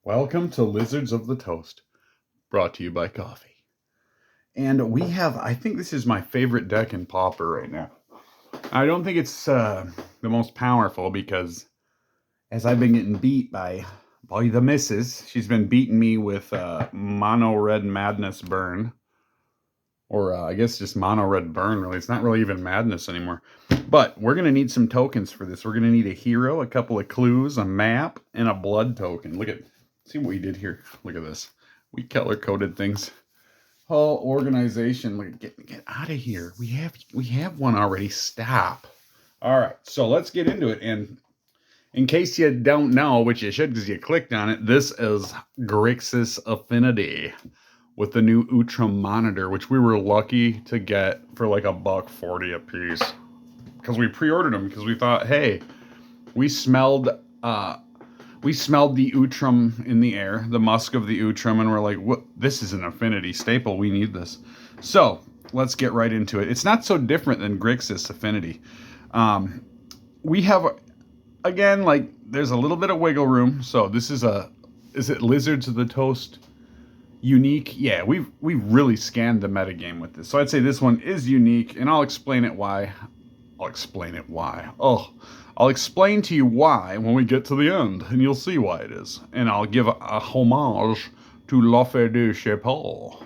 Welcome to Lizards of the Toast, brought to you by coffee. And we have, I think this is my favorite deck in Pauper right now. I don't think it's the most powerful because as I've been getting beat by the missus, she's been beating me with Mono Red Madness Burn. Or I guess just Mono Red Burn, really. It's not really even Madness anymore. But we're going to need some tokens for this. We're going to need a hero, a couple of clues, a map, and a blood token. See what we did here. Look at this. We color-coded things. Whole organization. Look, get out of here. We have one already. Stop. All right, so let's get into it. And in case you don't know, which you should because you clicked on it, this is Grixis Affinity with the new Utrum monitor, which we were lucky to get for like $1.40 a piece. Because we pre-ordered them because we thought, hey, we smelled the Utrum in the air, the musk of the Utrum, and we're like, what? This is an Affinity staple. We need this. So let's get right into it. It's not so different than Grixis Affinity. We have, again, like there's a little bit of wiggle room. So this is it Lizards of the Toast unique? Yeah, we've really scanned the metagame with this. So I'd say this one is unique, and I'll explain it why. I'll explain to you why when we get to the end, and you'll see why it is. And I'll give a homage to Luffy du Chapeau.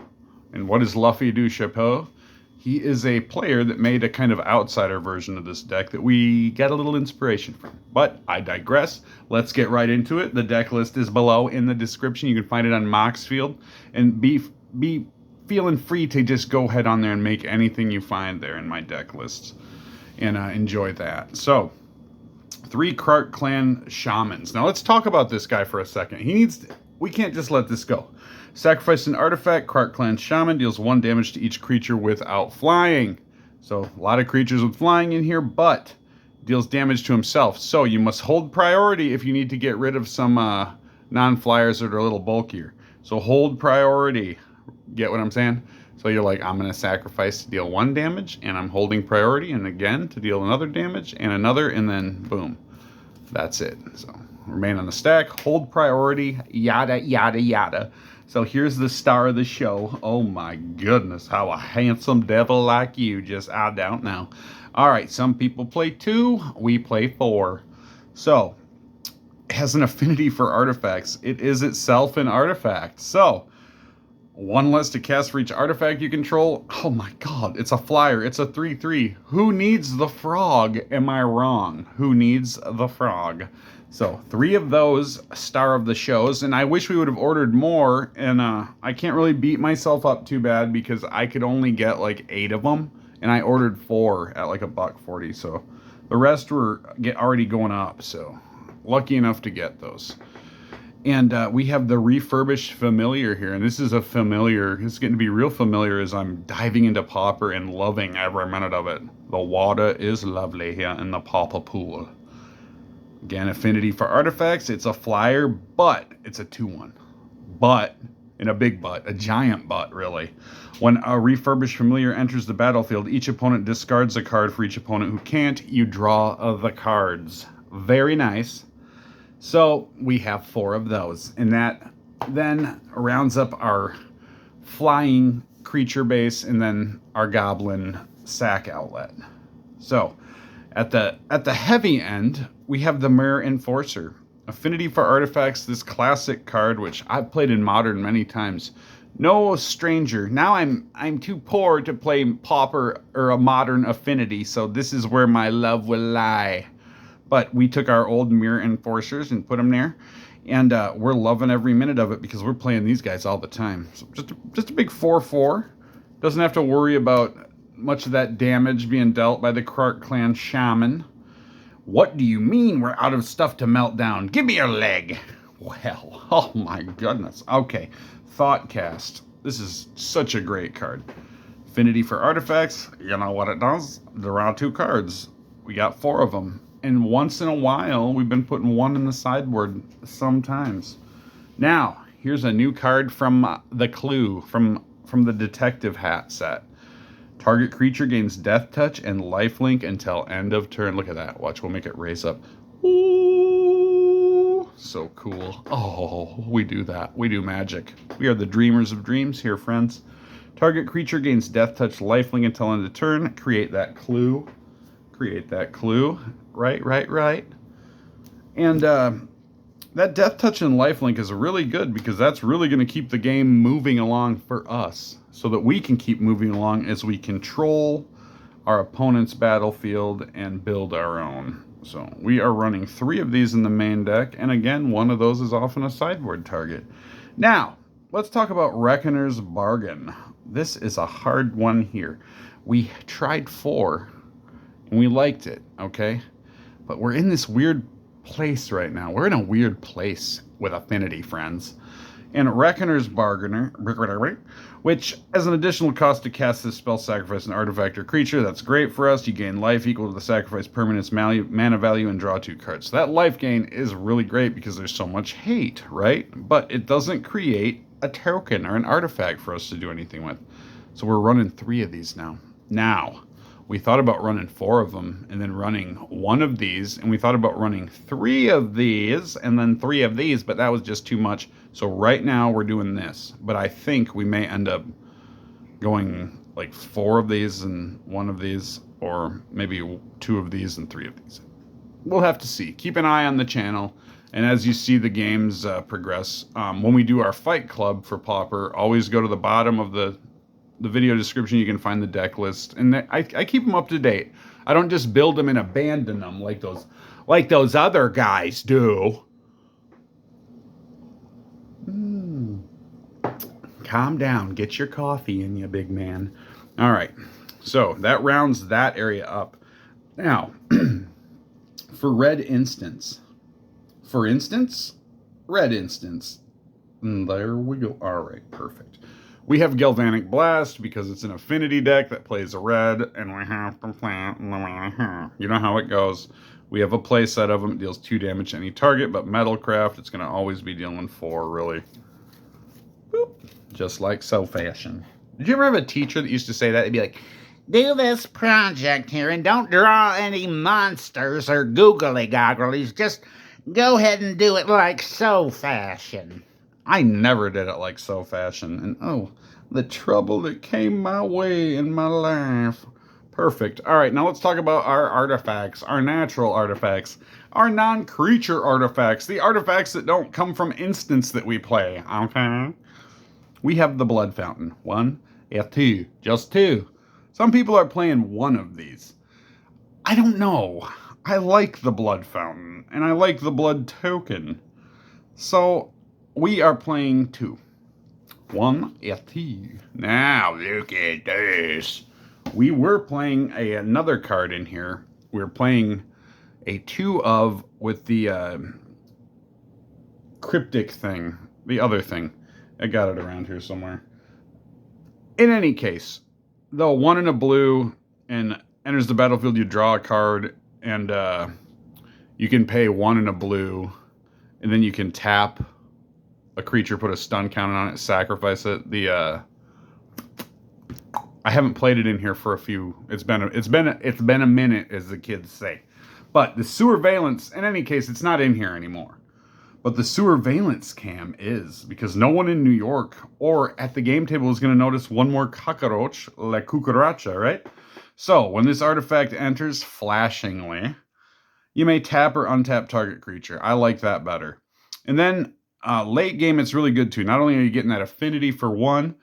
And what is Luffy du Chapeau? He is a player that made a kind of outsider version of this deck that we got a little inspiration from. But I digress. Let's get right into it. The deck list is below in the description. You can find it on Moxfield. And be feeling free to just go ahead on there and make anything you find there in my deck lists. And enjoy that. So, 3 Krark Clan Shamans. Now let's talk about this guy for a second. We can't just let this go. Sacrifice an artifact. Krark Clan Shaman deals 1 damage to each creature without flying. So a lot of creatures with flying in here, but deals damage to himself. So you must hold priority if you need to get rid of some non-flyers that are a little bulkier. So hold priority. Get what I'm saying? So you're like, I'm going to sacrifice to deal 1 damage, and I'm holding priority, and again to deal another damage, and another, and then boom. That's it. So remain on the stack, hold priority, yada, yada, yada. So here's the star of the show. Oh my goodness, how a handsome devil like you just, I don't know. All right, some people play 2, we play 4. So, it has an affinity for artifacts. It is itself an artifact. So, 1 less to cast for each artifact you control. Oh my god, it's a flyer. It's a 3/3. Who needs the frog? Am I wrong? Who needs the frog? So 3 of those, star of the shows, and I wish we would have ordered more, and I can't really beat myself up too bad because I could only get like 8 of them, and I ordered 4 at like $1.40, so the rest were already going up, so lucky enough to get those. And we have the refurbished familiar here, and this is a familiar. It's getting to be real familiar as I'm diving into Pauper and loving every minute of it. The water is lovely here in the Pauper pool. Again, affinity for artifacts. It's a flyer, but it's a 2/1. But, in a big but, a giant but, really. When a refurbished familiar enters the battlefield, each opponent discards a card for each opponent who can't. You draw the cards. Very nice. So we have 4 of those, and that then rounds up our flying creature base and then our goblin sack outlet. So at the heavy end, we have the Mirror Enforcer. Affinity for artifacts, this classic card, which I've played in Modern many times. No stranger. Now I'm too poor to play Pauper or a Modern Affinity, so this is where my love will lie. But we took our old Mirror Enforcers and put them there, and we're loving every minute of it because we're playing these guys all the time. So just a big 4/4. Doesn't have to worry about much of that damage being dealt by the Krark Clan Shaman. What do you mean we're out of stuff to melt down? Give me your leg. Well, oh my goodness. Okay, Thoughtcast. This is such a great card. Affinity for artifacts. You know what it does? Draw 2 cards. We got 4 of them. And once in a while, we've been putting 1 in the sideboard sometimes. Now, here's a new card from the Clue, from the Detective Hat set. Target creature gains Death Touch and Lifelink until end of turn. Look at that. Watch, we'll make it raise up. Ooh. so cool. Oh, we do that. We do magic. We are the dreamers of dreams here, friends. Target creature gains death touch lifelink until end of turn. Create that clue. Create that clue. Right. And that death touch and lifelink is really good because that's really going to keep the game moving along for us so that we can keep moving along as we control our opponent's battlefield and build our own. So we are running 3 of these in the main deck, and again, one of those is often a sideboard target. Now, let's talk about Reckoner's Bargain. This is a hard one here. We tried 4, and we liked it, okay? But we're in this weird place right now. We're in a weird place with Affinity, friends. And Reckoner's Bargainer, which as an additional cost to cast this spell, sacrifice an artifact or creature. That's great for us. You gain life equal to the sacrifice permanent's mana value and draw 2 cards. So that life gain is really great because there's so much hate, right? But it doesn't create a token or an artifact for us to do anything with. So we're running 3 of these now. Now, we thought about running 4 of them and then running 1 of these, and we thought about running 3 of these and then 3 of these, but that was just too much. So right now we're doing this, but I think we may end up going like 4 of these and 1 of these, or maybe 2 of these and 3 of these. We'll have to see. Keep an eye on the channel, and as you see the games progress, when we do our fight club for Pauper, always go to the bottom of the video description. You can find the deck list, and I keep them up to date. I don't just build them and abandon them like those other guys do. Calm down, get your coffee in you, big man. All right, so that rounds that area up. Now, for red instance, red instance, and there we go. All right, perfect. We have Galvanic Blast because it's an affinity deck that plays a red, and we have to play it. You know how it goes. We have a play set of them. It deals 2 damage to any target, but Metalcraft, it's going to always be dealing 4, really. Boop. Just like so fashion. Did you ever have a teacher that used to say that? They'd be like, do this project here and don't draw any monsters or googly gogglies. Just go ahead and do it like so fashion. I never did it like so fashion. And oh, the trouble that came my way in my life. Perfect. All right, now let's talk about our artifacts, our natural artifacts, our non-creature artifacts, the artifacts that don't come from instants that we play, okay? We have the Blood Fountain. 1, 2, just 2. Some people are playing 1 of these. I don't know. I like the Blood Fountain, and I like the Blood Token. So we are playing 2. 1, 2. Now look at this. We were playing another card in here. We were playing a 2 of with the cryptic thing, the other thing. I got it around here somewhere. In any case, though 1 in a blue and enters the battlefield, you draw a card, and you can pay 1 in a blue, and then you can tap a creature, put a stun counter on it, sacrifice it. I haven't played it in here for a few. It's been a minute, as the kids say. But the Surveillance, in any case, it's not in here anymore. But the Surveillance cam is, because no one in New York or at the game table is going to notice 1 more cockroach, la cucaracha, right? So when this artifact enters flashingly, you may tap or untap target creature. I like that better. And then late game, it's really good too. Not only are you getting that affinity for 1,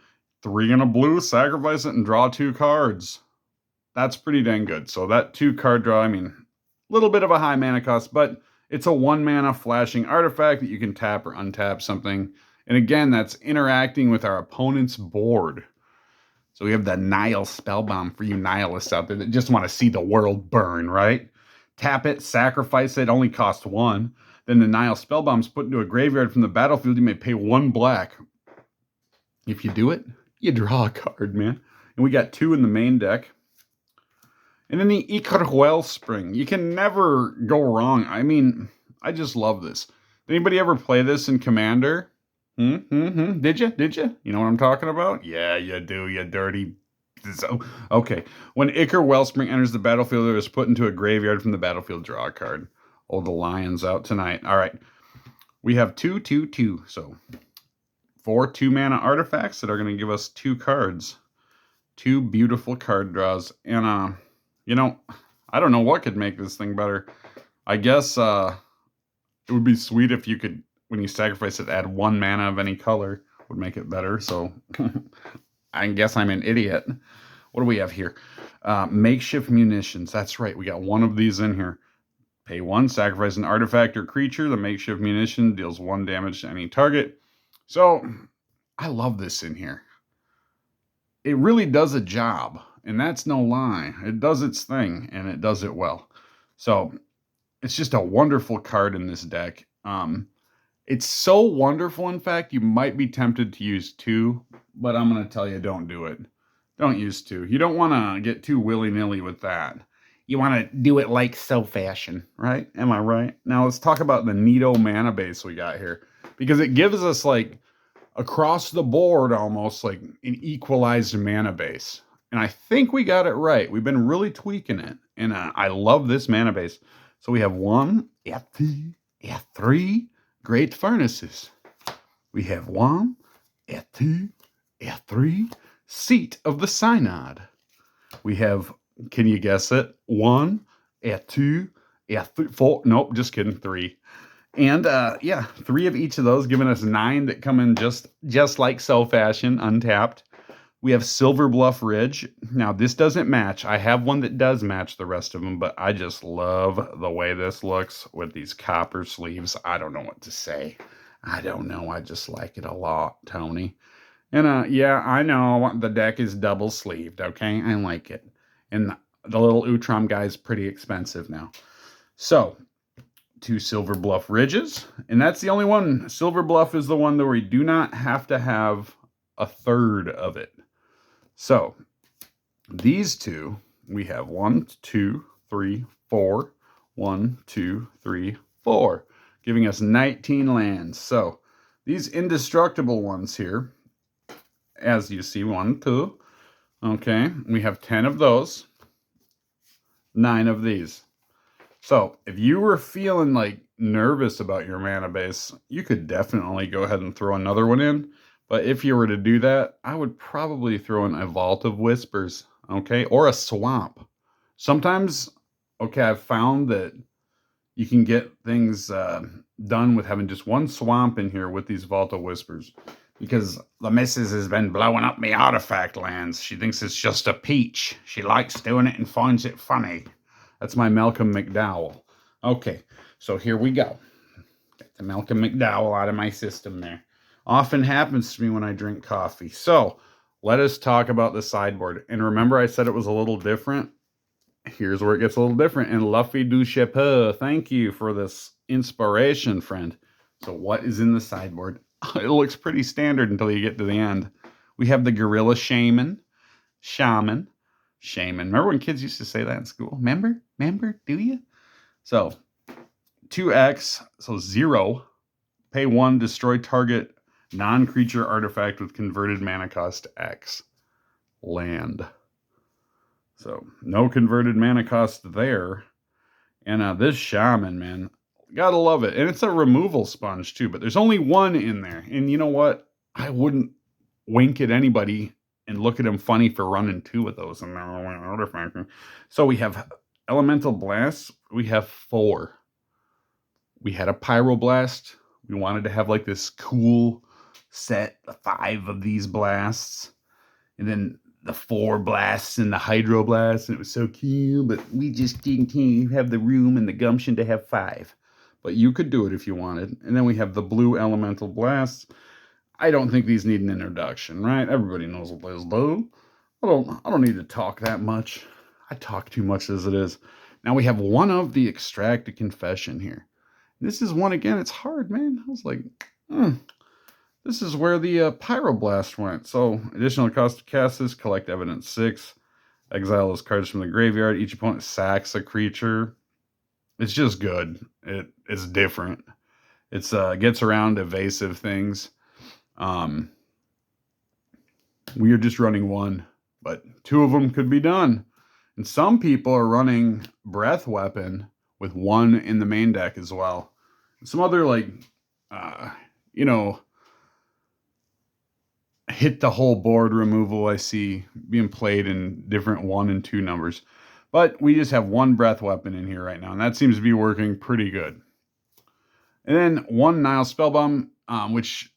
3 in a blue, sacrifice it and draw 2 cards. That's pretty dang good. So that 2 card draw, I mean, a little bit of a high mana cost, but it's a 1 mana flashing artifact that you can tap or untap something. And again, that's interacting with our opponent's board. So we have the Nihil Spellbomb for you nihilists out there that just want to see the world burn, right? Tap it, sacrifice it, only cost 1. Then the Nihil Spellbomb's put into a graveyard from the battlefield. You may pay 1 black. If you do it, you draw a card, man. And we got 2 in the main deck. And then the Ichor Wellspring. You can never go wrong. I mean, I just love this. Did anybody ever play this in Commander? Did you? You know what I'm talking about? Yeah, you do, you dirty. So, okay. When Ichor Wellspring enters the battlefield, it is put into a graveyard from the battlefield, draw a card. Oh, the Lion's out tonight. All right. We have 2, 2, 2. So 4 2-mana artifacts that are going to give us 2 cards. 2 beautiful card draws. And, you know, I don't know what could make this thing better. I guess it would be sweet if you could, when you sacrifice it, add 1 mana of any color. Would make it better. So I guess I'm an idiot. What do we have here? Makeshift munitions. That's right. We got 1 of these in here. Pay 1, sacrifice an artifact or creature. The makeshift munition deals 1 damage to any target. So I love this in here. It really does a job, and that's no lie. It does its thing, and it does it well. So it's just a wonderful card in this deck. It's so wonderful, in fact, you might be tempted to use 2, but I'm going to tell you, don't do it. Don't use 2. You don't want to get too willy-nilly with that. You want to do it like so fashion, right? Am I right? Now let's talk about the neato mana base we got here, because it gives us like across the board almost like an equalized mana base. And I think we got it right. We've been really tweaking it, and I love this mana base. So we have 1, 2, 3 great furnaces. We have 1, 2, 3 seat of the synod. We have, can you guess it? 1, 2, 3, 4. Nope, just kidding. 3. And yeah, 3 of each of those, giving us 9 that come in just like so fashion, untapped. We have Silver Bluff Ridge. Now, this doesn't match. I have one that does match the rest of them, but I just love the way this looks with these copper sleeves. I don't know what to say. I don't know. I just like it a lot, Tony. And yeah, I know the deck is double sleeved, okay? I like it. And the little Utrom guy is pretty expensive now. So, 2 Silver Bluff Ridges. And that's the only one. Silver Bluff is the one that we do not have to have a third of it. So, these 2, we have 1, 2, 3, 4. 1, 2, 3, 4. Giving us 19 lands. So, these indestructible ones here, as you see, 1, 2. Okay, we have 10 of those. 9 of these. So, if you were feeling like nervous about your mana base, you could definitely go ahead and throw another one in. But if you were to do that, I would probably throw in a Vault of Whispers, okay? Or a Swamp. Sometimes, okay, I've found that you can get things done with having just 1 Swamp in here with these Vault of Whispers. Because the missus has been blowing up me artifact lands. She thinks it's just a peach. She likes doing it and finds it funny. That's my Malcolm McDowell. Okay, so here we go. Get the Malcolm McDowell out of my system there. Often happens to me when I drink coffee. So, let us talk about the sideboard. And remember I said it was a little different? Here's where it gets a little different. And Luffy du Chapeau, thank you for this inspiration, friend. So, what is in the sideboard? It looks pretty standard until you get to the end. We have the Gorilla Shaman. Remember when kids used to say that in school? Remember? Do you? So, 2x, so 0. Pay 1, destroy target non-creature artifact with converted mana cost X. Land. So, no converted mana cost there. And this Shaman, man, gotta love it. And it's a removal sponge, too, but there's only 1 in there. And you know what? I wouldn't wink at anybody and look at him funny for running 2 of those in their artifact. So we have Elemental Blast. We have 4. We had a Pyroblast. We wanted to have like this cool set, 5 of these blasts. And then the 4 blasts and the Hydroblast. And it was so cool, but we just didn't have the room and the gumption to have 5. But you could do it if you wanted. And then we have the blue Elemental Blasts. I don't think these need an introduction, right? Everybody knows what those do. I don't need to talk that much. I talk too much as it is. Now we have 1 of the Extracted Confession here. This is one again. It's hard, man. I was like, this is where the Pyroblast went. So additional cost to cast this. Collect evidence 6. Exile those cards from the graveyard. Each opponent sacks a creature. It's just good. It's different. It's gets around evasive things. We are just running 1, but 2 of them could be done. And some people are running Breath Weapon with 1 in the main deck as well. And some other like you know, hit the whole board removal I see being played in different 1 and 2 numbers. But we just have one breath weapon in here right now, and that seems to be working pretty good. And then 1 Nile Spellbomb, which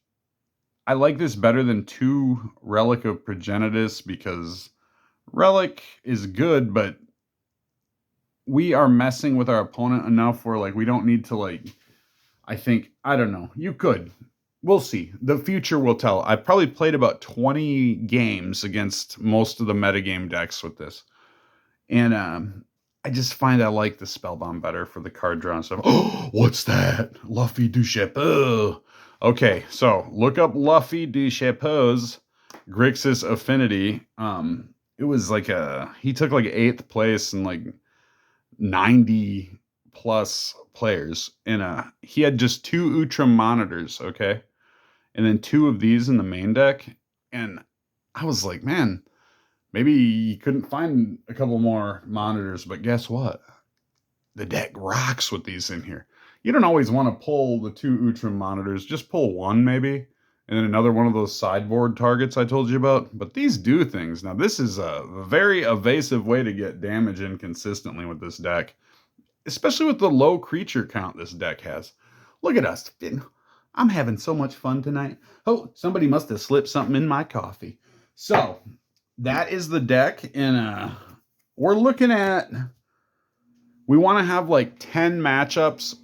I like this better than 2 Relic of Progenitus, because Relic is good, but we are messing with our opponent enough where, like, we don't need to, like, I don't know. You could. We'll see. The future will tell. I've probably played about 20 games against most of the metagame decks with this. And I just find I like the Spellbomb better for the card draw and stuff. Oh, what's that? Luffy du Chapeau. Okay, so look up Luffy du Chapeau's Grixis Affinity. It was like he took like 8th place in like 90 plus players. And he had just 2 Utrum monitors, okay? And then 2 of these in the main deck. And I was like, man, maybe you couldn't find a couple more monitors, but guess what? The deck rocks with these in here. You don't always want to pull the 2 Utrum monitors. Just pull 1 maybe, and then another one of those sideboard targets I told you about. But these do things. Now, this is a very evasive way to get damage in consistently with this deck, especially with the low creature count this deck has. Look at us. I'm having so much fun tonight. Oh, somebody must have slipped something in my coffee. So that is the deck, and we're looking at, we want to have like 10 matchups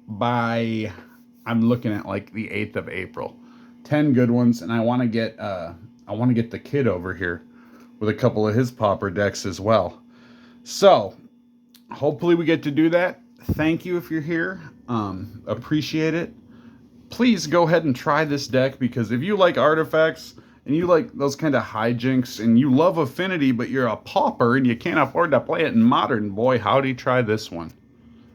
by, I'm looking at like the 8th of April. 10 good ones, and I want to get the kid over here with a couple of his pauper decks as well. So hopefully we get to do that. Thank you if you're here. Appreciate it. Please go ahead and try this deck, because if you like artifacts and you like those kind of hijinks and you love Affinity, but you're a pauper and you can't afford to play it in Modern, boy, howdy, try this one.